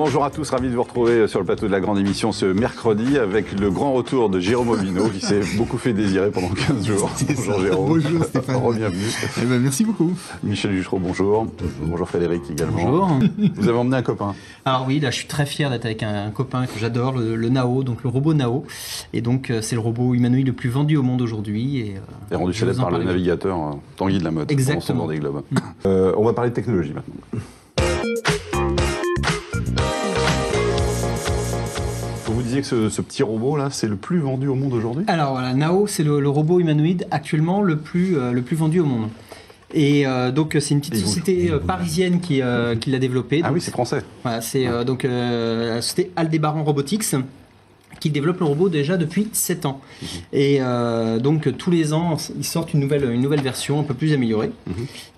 Bonjour à tous, ravi de vous retrouver sur le plateau de la grande émission ce mercredi avec le grand retour de Jérôme Aubineau qui s'est beaucoup fait désirer pendant 15 jours. Bonjour Jérôme. Bonjour Stéphane. Bienvenue. Eh ben, merci beaucoup. Michel Juchereau, bonjour. Bonjour Frédéric également. Bonjour. Vous avez emmené un copain. Alors oui, là je suis très fier d'être avec un copain que j'adore, le Nao, donc le robot Nao. Et donc c'est le robot humanoïde le plus vendu au monde aujourd'hui. Et rendu célèbre par le navigateur Tanguy de la Motte. Exactement. Des globes. On va parler de technologie maintenant. Vous disiez que ce petit robot là, c'est le plus vendu au monde aujourd'hui? Alors voilà, Nao, c'est le robot humanoïde actuellement le plus vendu au monde. Et donc c'est une petite société parisienne qui l'a développé. Ah oui, c'est français. Voilà, c'est donc la société Aldébaran Robotics qui développe le robot déjà depuis 7 ans. Et donc tous les ans, ils sortent une nouvelle version un peu plus améliorée.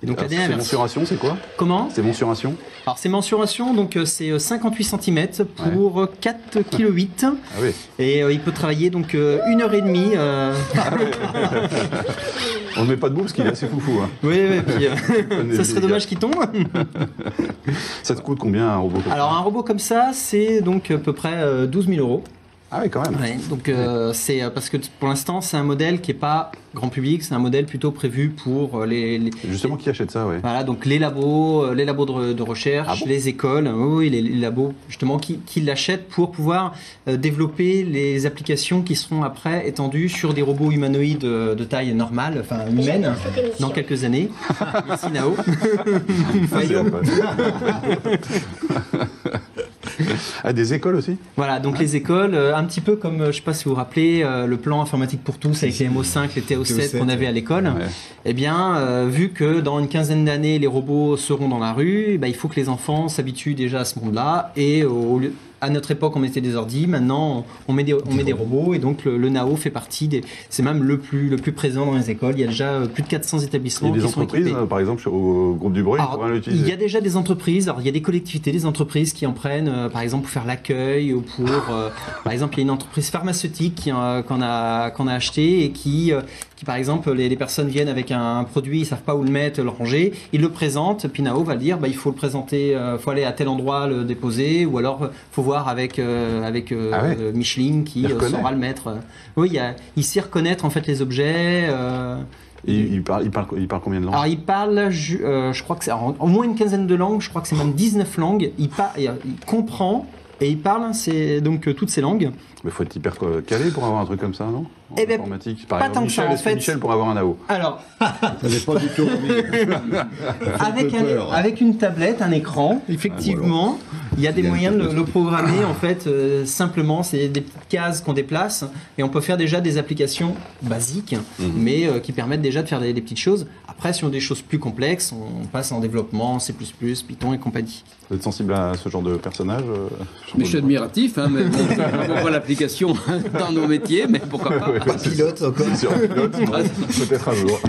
Et donc la dernière version. Mensuration, c'est quoi? Comment? C'est mensuration? Alors c'est mensuration, donc c'est 58 cm pour 4,8 kg. Ah oui. Et il peut travailler donc 1h30. On ne met pas debout parce qu'il est assez foufou. Hein. Oui, puis ça serait dommage qu'il tombe. Ça te coûte combien un robot comme ça? Alors un robot comme ça, c'est donc à peu près 12 000 €. Ah oui, quand même. Ouais, donc c'est parce que pour l'instant c'est un modèle qui n'est pas grand public, c'est un modèle plutôt prévu pour Justement, qui achète ça, oui. Voilà, donc les labos de recherche, les écoles, oui, les labos justement qui l'achètent pour pouvoir développer les applications qui seront après étendues sur des robots humanoïdes de taille normale, enfin humaine, dans quelques années. Merci Nao. Ah, des écoles aussi? Voilà, donc les écoles, un petit peu comme, je ne sais pas si vous vous rappelez, le plan informatique pour tous avec les MO5, les TO7 qu'on avait à l'école. Ouais. Eh bien, vu que dans une quinzaine d'années, les robots seront dans la rue, il faut que les enfants s'habituent déjà à ce monde-là. Et à notre époque, on mettait des ordis. Maintenant, on met des robots. Et donc, le Nao fait partie c'est même le plus présent dans les écoles. Il y a déjà plus de 400 établissements qui sont équipés. Il y a des entreprises, par exemple, au groupe du bruit, pour l'utiliser. Il y a déjà des entreprises. Alors, il y a des collectivités, des entreprises qui en prennent, par exemple, pour faire l'accueil ou pour, par exemple, il y a une entreprise pharmaceutique qu'on a acheté et qui, par exemple, les personnes viennent avec un produit, ils savent pas où le mettre, le ranger, ils le présentent, puis Nao va dire, il faut le présenter, faut aller à tel endroit le déposer, ou alors faut voir avec Micheline qui saura le mettre. Oui, il sait reconnaître en fait les objets. Il parle combien de langues? Alors il parle, je crois que c'est au moins une quinzaine de langues, je crois que c'est même 19 langues. Il comprend et il parle donc toutes ces langues. Mais il faut être hyper calé pour avoir un truc comme ça, non? Eh bien, pas tant que ça en fait. Michel pour avoir un Nao. Alors, ça n'est pas du tout. avec une tablette, un écran, effectivement, il y a des moyens de le programmer en fait simplement. C'est des petites cases qu'on déplace et on peut faire déjà des applications basiques, mais qui permettent déjà de faire des petites choses. Après, si on a des choses plus complexes, on passe en développement, C++, Python et compagnie. Vous êtes sensible à ce genre de personnage? Mais je suis admiratif, mais on voit l'application dans nos métiers, mais pourquoi pas? Pas pilote encore. Peut-être un jour.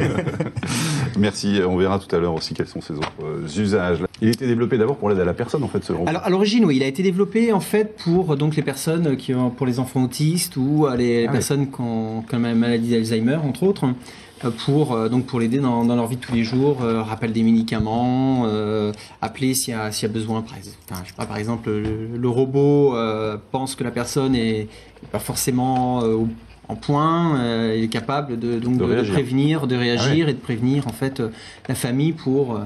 Merci, on verra tout à l'heure aussi quels sont ses autres usages. Il a été développé d'abord pour l'aide à la personne en fait, ce robot. Alors à l'origine, oui, il a été développé en fait pour donc les personnes pour les enfants autistes ou les personnes qui ont la maladie d'Alzheimer entre autres. Pour l'aider dans leur vie de tous les jours, rappel des médicaments, appeler s'il y a besoin. Par exemple, le robot pense que la personne est pas forcément en point, il est capable de prévenir, de réagir et de prévenir en fait la famille pour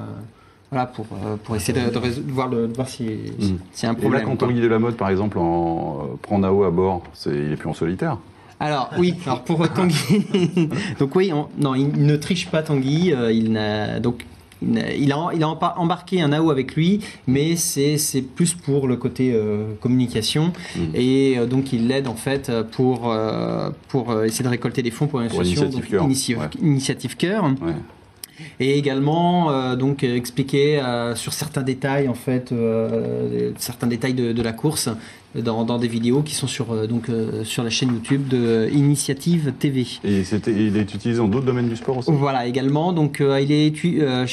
essayer de voir s'il y a un problème. Et là, quand Tanguy de la Motte, par exemple, prend Nao à bord, il est plus en solitaire? Alors oui, pour Tanguy, donc oui, il ne triche pas Tanguy, il a embarqué un Nao avec lui, mais c'est plus pour le côté communication et donc il l'aide en fait pour essayer de récolter des fonds pour une association Initiative Cœur. Ouais. Et également expliquer sur certains détails en fait, certains détails de la course dans des vidéos qui sont sur la chaîne YouTube de Initiative TV. Et il est utilisé dans d'autres domaines du sport aussi? Voilà, également. Donc, je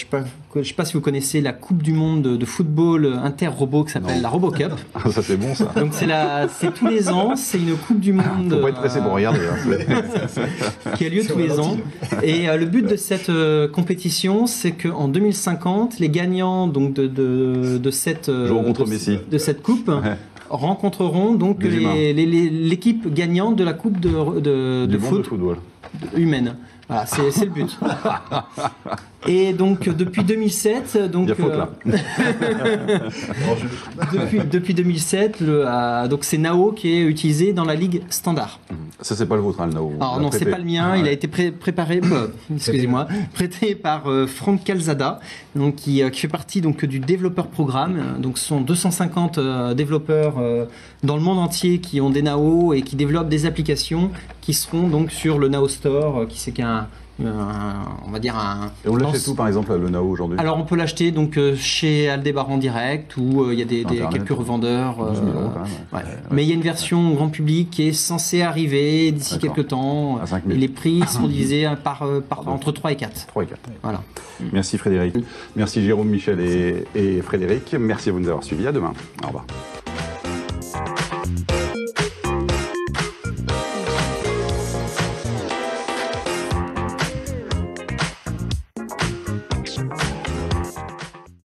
sais pas si vous connaissez la Coupe du Monde de football inter-robot qui s'appelle la RoboCup. Ça c'est bon ça. Donc, c'est tous les ans, c'est une Coupe du Monde. Faut pas être pressé pour regarder. Qui a lieu tous les ans. Et le but de cette compétition, c'est qu'en 2050, les gagnants donc, de cette coupe rencontreront donc l'équipe gagnante de la coupe de football humaine. Voilà, c'est le but. Et donc depuis 2007, donc il y a faute là. depuis 2007, donc c'est Nao qui est utilisé dans la ligue standard. Ça c'est pas le vôtre, hein, le Nao. Alors non, c'est pas le mien. Il a été préparé, excusez-moi, prêté par Franck Calzada, donc qui fait partie donc du développeur programme. Donc ce sont 250 développeurs dans le monde entier qui ont des Nao et qui développent des applications qui seront donc sur le Nao Store, qui c'est on va dire un. Et on l'achète où par exemple le Nao aujourd'hui? Alors on peut l'acheter donc chez Aldébaran Direct où il y a quelques revendeurs. 12 000 euros quand même. Ouais. Mais il y a une version grand public qui est censée arriver d'ici quelques temps. À 5 000. Et les prix sont divisés entre 3 et 4. 3 et 4. Voilà. Merci Frédéric. Merci Jérôme, Michel et Frédéric. Merci à vous de nous avoir suivis. À demain. Au revoir.